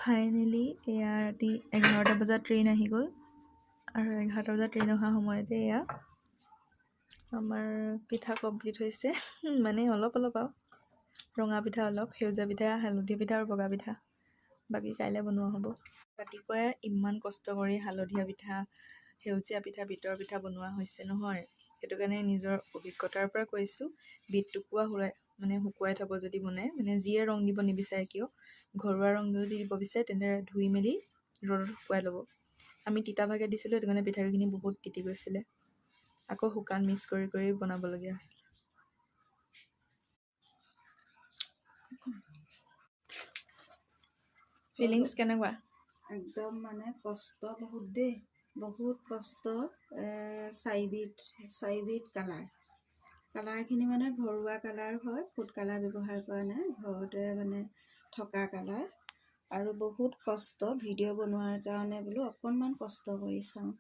Finally এয়া ৰাতি 11টা বজাত ট্ৰেইন আহি গ'ল আৰু 11টা বজাত ট্ৰেইন অহা সময়তে এয়া আমাৰ পিঠা কমপ্লিট হৈছে মানে অলপ আৰু ৰঙা পিঠা অলপ, সেউজীয়া পিঠা, হালধীয়া পিঠা আৰু বগা পিঠা বাকী কাইলৈ বনোৱা হ'ব। ৰাতিপুৱাই ইমান কষ্ট কৰি হালধীয়া পিঠা, সেউজীয়া পিঠা, বিটৰ পিঠা বনোৱা হৈছে নহয়, সেইটো কাৰণে নিজৰ অভিজ্ঞতাৰ পৰা কৈছোঁ। বিট টুকুৰা শুকুৱাই থ'ব যদি বনাই, মানে যিয়ে ৰং দিব নিবিচাৰে কিয়, ঘৰুৱা ৰং যদি দিব বিচাৰে তেন্তে ধুই মেলি ৰ'দত শুকুৱাই ল'ব। আমি তিতা ভাগে দিছিলোঁ, সেইটো কাৰণে পিঠাগুড়িখিনি বহুত তিতি গৈছিলে, আকৌ শুকান মিক্স কৰি কৰি বনাবলগীয়া হৈছিলে। ফিলিংছ কেনেকুৱা? একদম মানে কষ্ট বহুত দেই, বহুত কষ্ট। 4বিধ কালাৰখিনি মানে ঘৰুৱা কালাৰ হয়, ফুড কালাৰ ব্যৱহাৰ কৰা নাই, ঘৰতে মানে থকা কালাৰ। আৰু বহুত কষ্ট, ভিডিঅ' বনোৱাৰ কাৰণে বোলো অকণমান কষ্ট কৰি চাওঁ।